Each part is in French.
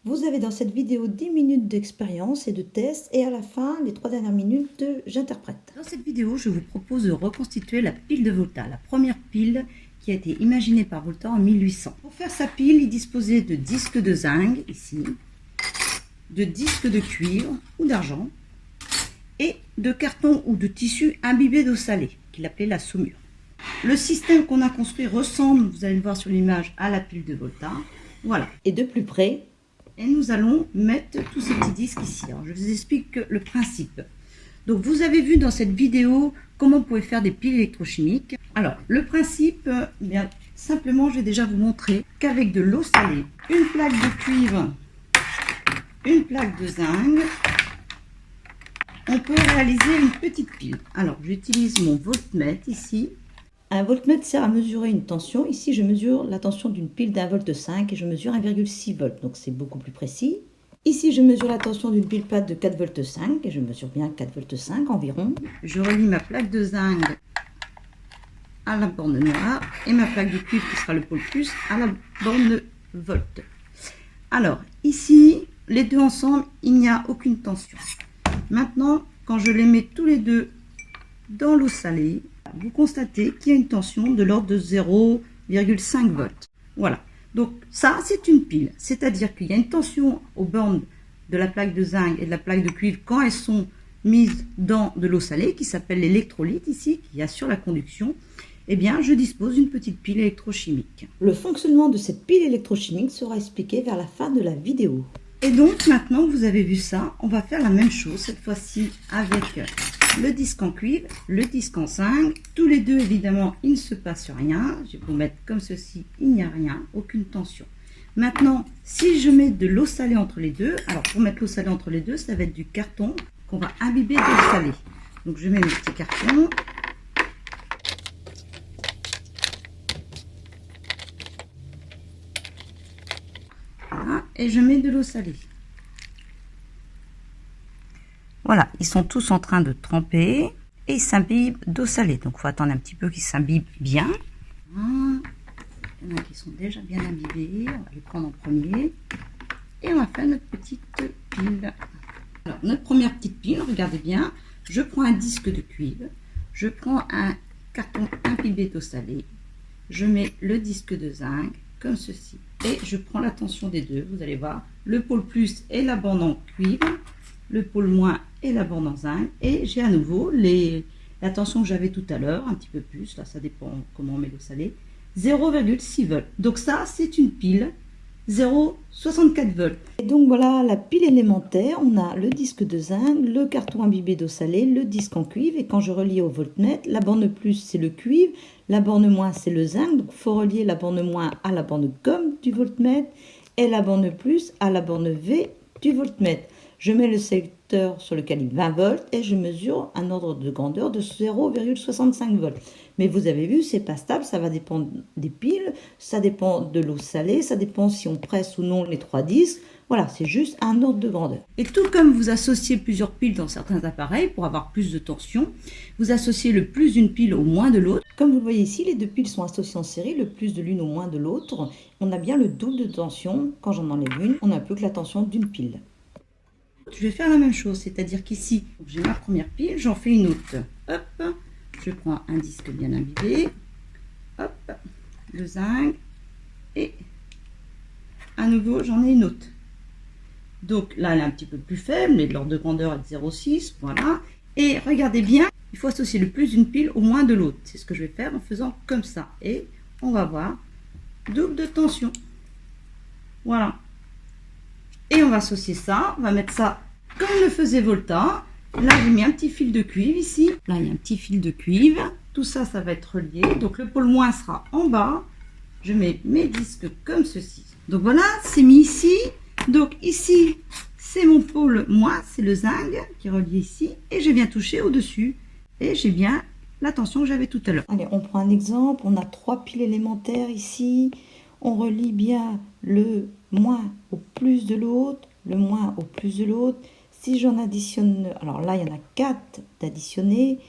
Vous avez dans cette vidéo 10 minutes d'expérience et de test et à la fin, les 3 dernières minutes, j'interprète. Dans cette vidéo, je vous propose de reconstituer la pile de Volta, la première pile qui a été imaginée par Volta en 1800. Pour faire sa pile, il disposait de disques de zinc, ici, de disques de cuivre ou d'argent et de carton ou de tissu imbibé d'eau salée, qu'il appelait la saumure. Le système qu'on a construit ressemble, vous allez le voir sur l'image, à la pile de Volta. Voilà. Et de plus près, et nous allons mettre tous ces petits disques ici. Alors, je vous explique le principe. Donc, vous avez vu dans cette vidéo comment on pouvait faire des piles électrochimiques. Alors, le principe, bien simplement, je vais déjà vous montrer qu'avec de l'eau salée, une plaque de cuivre, une plaque de zinc, on peut réaliser une petite pile. Alors, j'utilise mon voltmètre ici. Un voltmètre sert à mesurer une tension. Ici, je mesure la tension d'une pile d'1 volt 5 et je mesure 1,6 volts, donc c'est beaucoup plus précis. Ici, je mesure la tension d'une pile plate de 4 volts 5 et je mesure bien 4 volts 5 environ. Je relie ma plaque de zinc à la borne noire et ma plaque de cuivre qui sera le pôle plus à la borne volt. Alors, ici, les deux ensemble, il n'y a aucune tension. Maintenant, quand je les mets tous les deux dans l'eau salée, vous constatez qu'il y a une tension de l'ordre de 0,5 volts. Voilà. Donc ça, c'est une pile. C'est-à-dire qu'il y a une tension aux bornes de la plaque de zinc et de la plaque de cuivre quand elles sont mises dans de l'eau salée, qui s'appelle l'électrolyte ici, qui assure la conduction. Eh bien, je dispose d'une petite pile électrochimique. Le fonctionnement de cette pile électrochimique sera expliqué vers la fin de la vidéo. Et donc, maintenant que vous avez vu ça, on va faire la même chose, cette fois-ci avec le disque en cuivre, le disque en zinc. Tous les deux, évidemment, il ne se passe rien. Je vais vous mettre comme ceci, il n'y a rien, aucune tension. Maintenant, si je mets de l'eau salée entre les deux, alors pour mettre l'eau salée entre les deux, ça va être du carton qu'on va imbiber d'eau salée. Donc, je mets mes petits cartons. Voilà, et je mets de l'eau salée. Voilà, ils sont tous en train de tremper et ils s'imbibent d'eau salée. Donc, il faut attendre un petit peu qu'ils s'imbibent bien. Voilà. Il y en a qui sont déjà bien imbibés. On va les prendre en premier. Et on va faire notre petite pile. Alors, notre première petite pile, regardez bien. Je prends un disque de cuivre. Je prends un carton imbibé d'eau salée. Je mets le disque de zinc, comme ceci. Et je prends la tension des deux. Vous allez voir, le pôle plus est la bande en cuivre. Le pôle moins et la borne en zinc, et j'ai à nouveau la tension que j'avais tout à l'heure, un petit peu plus, là ça dépend comment on met l'eau salée, 0,6 volts. Donc ça, c'est une pile 0,64 volts. Et donc voilà la pile élémentaire. On a le disque de zinc, le carton imbibé d'eau salée, le disque en cuivre, et quand je relie au voltmètre, la borne plus c'est le cuivre, la borne moins c'est le zinc, donc il faut relier la borne moins à la borne comme du voltmètre, et la borne plus à la borne V du voltmètre. Je mets le sélecteur sur le calibre 20 volts et je mesure un ordre de grandeur de 0,65 volts. Mais vous avez vu, c'est pas stable, ça va dépendre des piles, ça dépend de l'eau salée, ça dépend si on presse ou non les 3 disques. Voilà, c'est juste un ordre de grandeur. Et tout comme vous associez plusieurs piles dans certains appareils pour avoir plus de tension, vous associez le plus d'une pile au moins de l'autre. Comme vous le voyez ici, les deux piles sont associées en série, le plus de l'une au moins de l'autre. On a bien le double de tension. Quand j'en enlève une, on n'a plus que la tension d'une pile. Je vais faire la même chose, c'est-à-dire qu'ici, j'ai ma première pile, j'en fais une autre. Hop, je prends un disque bien imbibé, hop, le zinc, et à nouveau, j'en ai une autre. Donc là, elle est un petit peu plus faible, mais de l'ordre de grandeur est de 0,6, voilà. Et regardez bien, il faut associer le plus d'une pile au moins de l'autre. C'est ce que je vais faire en faisant comme ça. Et on va voir double de tension. Voilà. Et on va associer ça, on va mettre ça comme le faisait Volta. Là, j'ai mis un petit fil de cuivre ici. Là, il y a un petit fil de cuivre. Tout ça, ça va être relié. Donc, le pôle moins sera en bas. Je mets mes disques comme ceci. Donc, voilà, c'est mis ici. Donc, ici, c'est mon pôle moins, c'est le zinc qui est relié ici. Et je viens toucher au-dessus. Et j'ai bien la tension que j'avais tout à l'heure. Allez, on prend un exemple. On a 3 piles élémentaires ici. On relie bien le moins au plus de l'autre, le moins au plus de l'autre. Si j'en additionne, alors là, il y en a 4 d'additionner.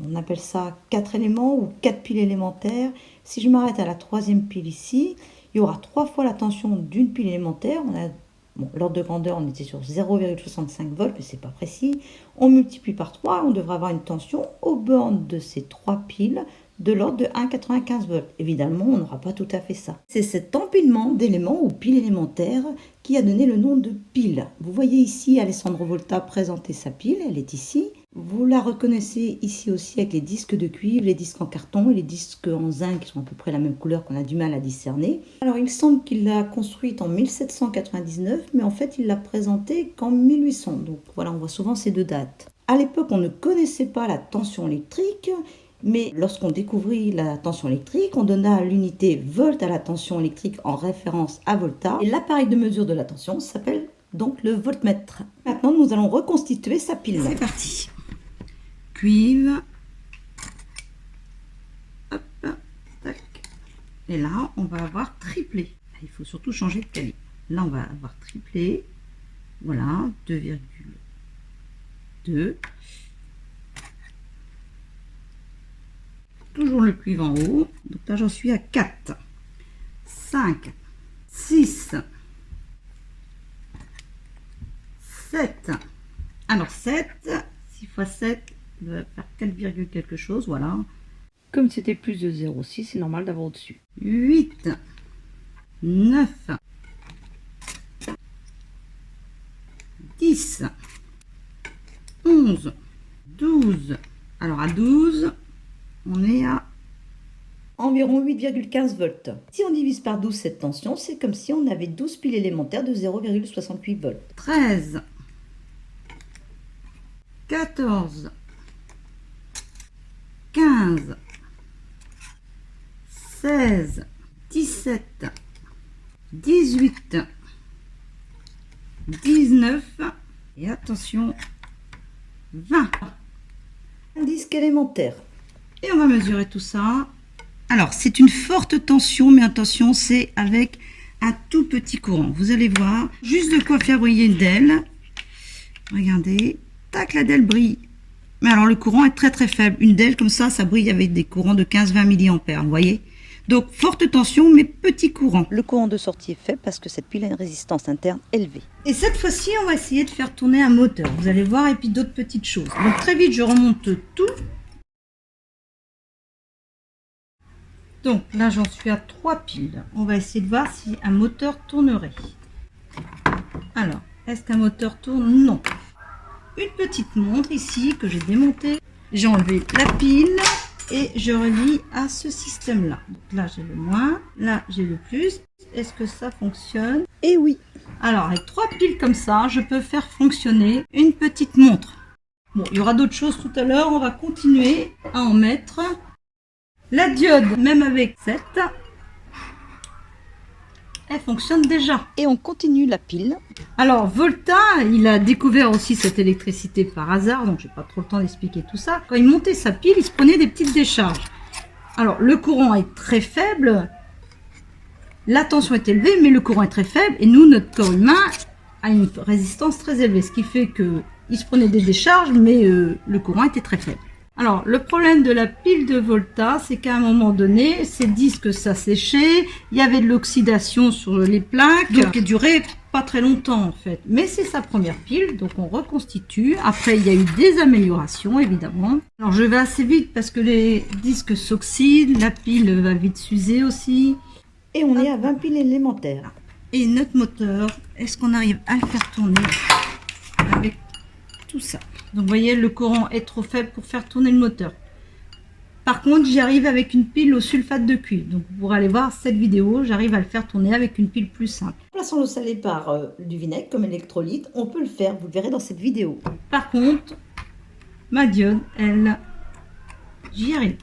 On appelle ça 4 éléments ou 4 piles élémentaires. Si je m'arrête à la 3e pile ici, il y aura 3 fois la tension d'une pile élémentaire. On a Bon, l'ordre de grandeur, on était sur 0,65 volts, mais c'est pas précis. On multiplie par 3, on devrait avoir une tension aux bornes de ces 3 piles de l'ordre de 1,95 volts. Évidemment, on n'aura pas tout à fait ça. C'est cet empilement d'éléments ou piles élémentaires qui a donné le nom de pile. Vous voyez ici Alessandro Volta présenter sa pile, elle est ici. Vous la reconnaissez ici aussi avec les disques de cuivre, les disques en carton et les disques en zinc qui sont à peu près la même couleur qu'on a du mal à discerner. Alors il semble qu'il l'a construite en 1799, mais en fait il l'a présentée qu'en 1800. Donc voilà, on voit souvent ces deux dates. À l'époque, on ne connaissait pas la tension électrique, mais lorsqu'on découvrit la tension électrique, on donna l'unité volt à la tension électrique en référence à Volta. Et l'appareil de mesure de la tension s'appelle donc le voltmètre. Maintenant, nous allons reconstituer sa pile. C'est parti. Cuivre. Hop, tac. Et là, on va avoir triplé. Il faut surtout changer de calibre. Là, on va avoir triplé. Voilà, 2,2. Toujours le cuivre en haut. Donc là, j'en suis à 4, 5, 6, 7. Alors 7, 6 x 7, on va faire 4, quelque chose, voilà. Comme c'était plus de 0,6, c'est normal d'avoir au-dessus. 8, 9, 10, 11, 12. Alors à 12, on est à environ 8,15 volts. Si on divise par 12 cette tension, c'est comme si on avait 12 piles élémentaires de 0,68 volts. 13, 14, 15, 16, 17, 18, 19 et attention, 20. Un disque élémentaire. Et on va mesurer tout ça. Alors, c'est une forte tension, mais attention, c'est avec un tout petit courant. Vous allez voir, juste de quoi faire briller une DEL. Regardez, tac, la DEL brille. Mais alors, le courant est très très faible. Une DEL comme ça brille avec des courants de 15-20 mA, vous voyez. Donc, forte tension, mais petit courant. Le courant de sortie est faible parce que cette pile a une résistance interne élevée. Et cette fois-ci, on va essayer de faire tourner un moteur. Vous allez voir, et puis d'autres petites choses. Donc, très vite, je remonte tout. Donc là, j'en suis à 3 piles. On va essayer de voir si un moteur tournerait. Alors, est-ce qu'un moteur tourne? Non. Une petite montre ici que j'ai démontée. J'ai enlevé la pile et je relie à ce système-là. Donc là, j'ai le moins. Là, j'ai le plus. Est-ce que ça fonctionne? Et oui. Alors, avec 3 piles comme ça, je peux faire fonctionner une petite montre. Bon, il y aura d'autres choses tout à l'heure. On va continuer à en mettre. La diode, même avec 7, elle fonctionne déjà. Et on continue la pile. Alors, Volta, il a découvert aussi cette électricité par hasard, donc j'ai pas trop le temps d'expliquer tout ça. Quand il montait sa pile, il se prenait des petites décharges. Alors, le courant est très faible, la tension est élevée, mais le courant est très faible, et nous, notre corps humain a une résistance très élevée, ce qui fait qu'il se prenait des décharges, mais le courant était très faible. Alors, le problème de la pile de Volta, c'est qu'à un moment donné, ces disques s'asséchaient, il y avait de l'oxydation sur les plaques, donc elle durait pas très longtemps en fait. Mais c'est sa première pile, donc on reconstitue. Après, il y a eu des améliorations, évidemment. Alors, je vais assez vite parce que les disques s'oxydent, la pile va vite s'user aussi. Et on est à 20 piles élémentaires. Et notre moteur, est-ce qu'on arrive à le faire tourner avec tout ça? Donc, vous voyez, le courant est trop faible pour faire tourner le moteur. Par contre, j'y arrive avec une pile au sulfate de cuivre. Donc, vous pourrez aller voir cette vidéo. J'arrive à le faire tourner avec une pile plus simple. Remplaçant l'eau salée par du vinaigre comme électrolyte, on peut le faire. Vous le verrez dans cette vidéo. Par contre, ma diode, elle, j'y arrive.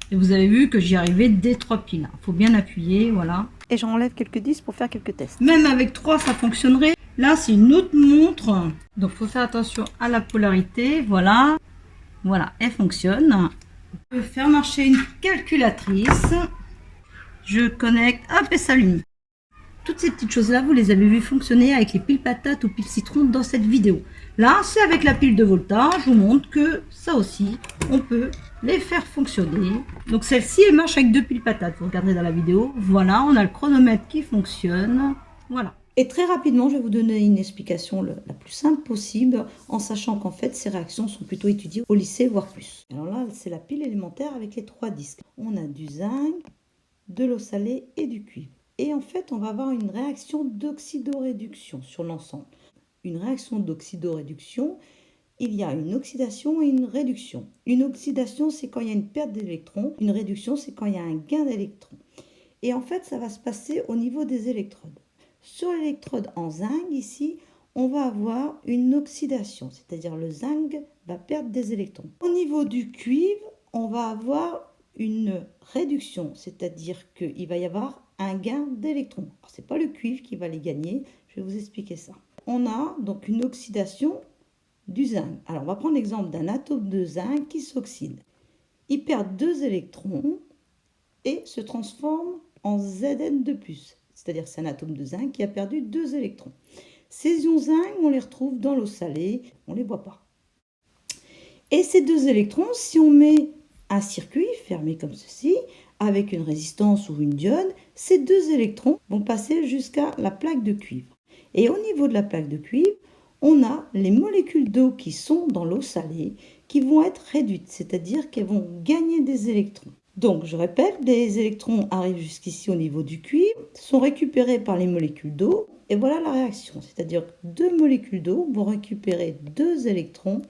Et vous avez vu que j'y arrivais dès 3 piles. Il faut bien appuyer, voilà. Et j'enlève quelques disques pour faire quelques tests. Même avec 3, ça fonctionnerait. Là, c'est une autre montre. Donc, il faut faire attention à la polarité. Voilà. Voilà, elle fonctionne. On peut faire marcher une calculatrice. Je connecte, hop, et s'allume. Toutes ces petites choses-là, vous les avez vues fonctionner avec les piles patates ou piles citron dans cette vidéo. Là, c'est avec la pile de Volta. Je vous montre que ça aussi, on peut les faire fonctionner. Donc, celle-ci, elle marche avec 2 piles patates. Vous regarderez dans la vidéo. Voilà, on a le chronomètre qui fonctionne. Voilà. Et très rapidement, je vais vous donner une explication la plus simple possible, en sachant qu'en fait, ces réactions sont plutôt étudiées au lycée, voire plus. Alors là, c'est la pile élémentaire avec les 3 disques. On a du zinc, de l'eau salée et du cuivre. Et en fait, on va avoir une réaction d'oxydoréduction sur l'ensemble. Une réaction d'oxydoréduction, il y a une oxydation et une réduction. Une oxydation, c'est quand il y a une perte d'électrons. Une réduction, c'est quand il y a un gain d'électrons. Et en fait, ça va se passer au niveau des électrodes. Sur l'électrode en zinc, ici, on va avoir une oxydation, c'est-à-dire le zinc va perdre des électrons. Au niveau du cuivre, on va avoir une réduction, c'est-à-dire qu'il va y avoir un gain d'électrons. Ce n'est pas le cuivre qui va les gagner, je vais vous expliquer ça. On a donc une oxydation du zinc. Alors, on va prendre l'exemple d'un atome de zinc qui s'oxyde. Il perd 2 électrons et se transforme en Zn de plus. C'est-à-dire c'est un atome de zinc qui a perdu 2 électrons. Ces ions zinc, on les retrouve dans l'eau salée, on ne les voit pas. Et ces 2 électrons, si on met un circuit fermé comme ceci, avec une résistance ou une diode, ces 2 électrons vont passer jusqu'à la plaque de cuivre. Et au niveau de la plaque de cuivre, on a les molécules d'eau qui sont dans l'eau salée qui vont être réduites, c'est-à-dire qu'elles vont gagner des électrons. Donc, je répète, les électrons arrivent jusqu'ici au niveau du cuivre, sont récupérés par les molécules d'eau, et voilà la réaction. C'est-à-dire que 2 molécules d'eau vont récupérer 2 électrons,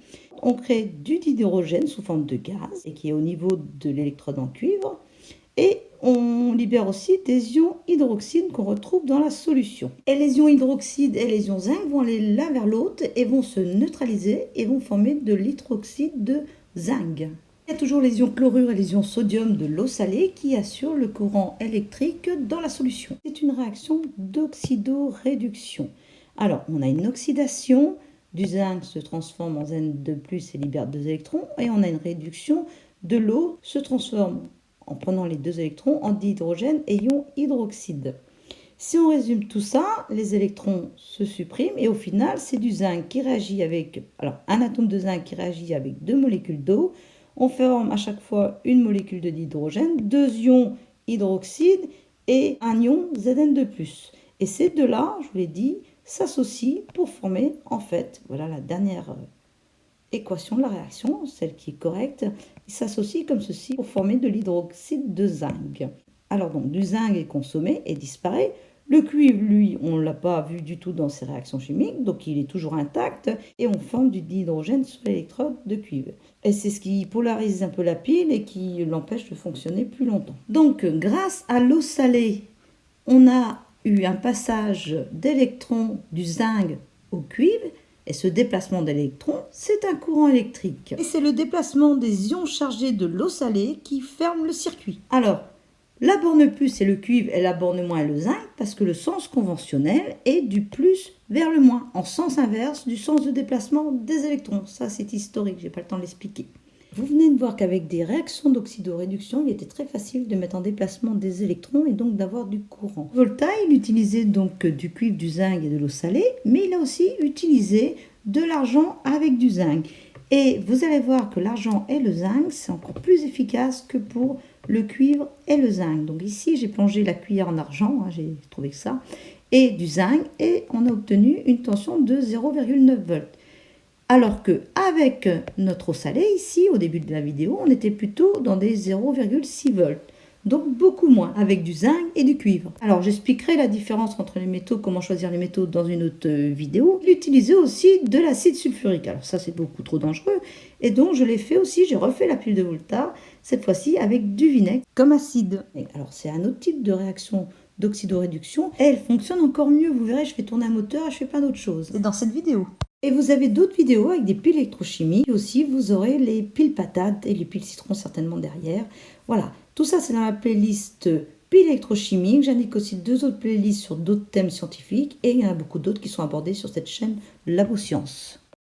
on crée du dihydrogène sous forme de gaz, et qui est au niveau de l'électrode en cuivre, et on libère aussi des ions hydroxyde qu'on retrouve dans la solution. Et les ions hydroxyde et les ions zinc vont aller l'un vers l'autre et vont se neutraliser et vont former de l'hydroxyde de zinc. Il y a toujours les ions chlorure et les ions sodium de l'eau salée qui assurent le courant électrique dans la solution. C'est une réaction d'oxydoréduction. Alors, on a une oxydation, du zinc se transforme en Zn2+, et libère 2 électrons, et on a une réduction, de l'eau se transforme en prenant les 2 électrons en dihydrogène et ion hydroxyde. Si on résume tout ça, les électrons se suppriment et au final, c'est du zinc qui réagit avec, alors un atome de zinc qui réagit avec 2 molécules d'eau. On forme à chaque fois une molécule de dihydrogène, 2 ions hydroxyde et un ion Zn2+. Et ces deux-là, je vous l'ai dit, s'associent pour former, en fait, voilà la dernière équation de la réaction, celle qui est correcte, ils s'associent comme ceci pour former de l'hydroxyde de zinc. Alors donc, du zinc est consommé et disparaît. Le cuivre, lui, on ne l'a pas vu du tout dans ces réactions chimiques, donc il est toujours intact et on forme du dihydrogène sur l'électrode de cuivre. Et c'est ce qui polarise un peu la pile et qui l'empêche de fonctionner plus longtemps. Donc, grâce à l'eau salée, on a eu un passage d'électrons du zinc au cuivre. Et ce déplacement d'électrons, c'est un courant électrique. Et c'est le déplacement des ions chargés de l'eau salée qui ferme le circuit. Alors, la borne plus est le cuivre et la borne moins est le zinc parce que le sens conventionnel est du plus vers le moins, en sens inverse du sens de déplacement des électrons. Ça, c'est historique, j'ai pas le temps de l'expliquer. Vous venez de voir qu'avec des réactions d'oxydoréduction, il était très facile de mettre en déplacement des électrons et donc d'avoir du courant. Volta, il utilisait donc du cuivre, du zinc et de l'eau salée, mais il a aussi utilisé de l'argent avec du zinc. Et vous allez voir que l'argent et le zinc, c'est encore plus efficace que pour le cuivre et le zinc. Donc ici, j'ai plongé la cuillère en argent, j'ai trouvé que ça, et du zinc, et on a obtenu une tension de 0,9 volts. Alors qu'avec notre eau salée, ici, au début de la vidéo, on était plutôt dans des 0,6 volts. Donc beaucoup moins, avec du zinc et du cuivre. Alors j'expliquerai la différence entre les métaux, comment choisir les métaux dans une autre vidéo. Il utilisait aussi de l'acide sulfurique. Alors ça, c'est beaucoup trop dangereux. Et donc je l'ai fait aussi, j'ai refait la pile de Volta, cette fois-ci avec du vinaigre comme acide. Et alors c'est un autre type de réaction d'oxydoréduction. Et elle fonctionne encore mieux. Vous verrez, je fais tourner un moteur et je fais plein d'autres choses. C'est dans cette vidéo. Et vous avez d'autres vidéos avec des piles électrochimiques. Et aussi, vous aurez les piles patates et les piles citron certainement derrière. Voilà, tout ça c'est dans la playlist piles électrochimiques. J'indique aussi 2 autres playlists sur d'autres thèmes scientifiques. Et il y en a beaucoup d'autres qui sont abordés sur cette chaîne Labo Science.